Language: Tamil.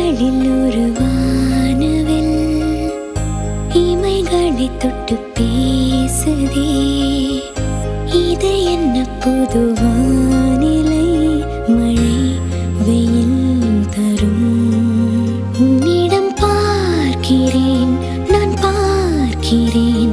விழிகளில் ஒரு வானவில் இமைகளை தொட்டு பேசுதே. இது என்ன புது வானிலை? மழை வெயில் தரும். உன்னிடம் பார்க்கிறேன், நான் பார்க்கிறேன்.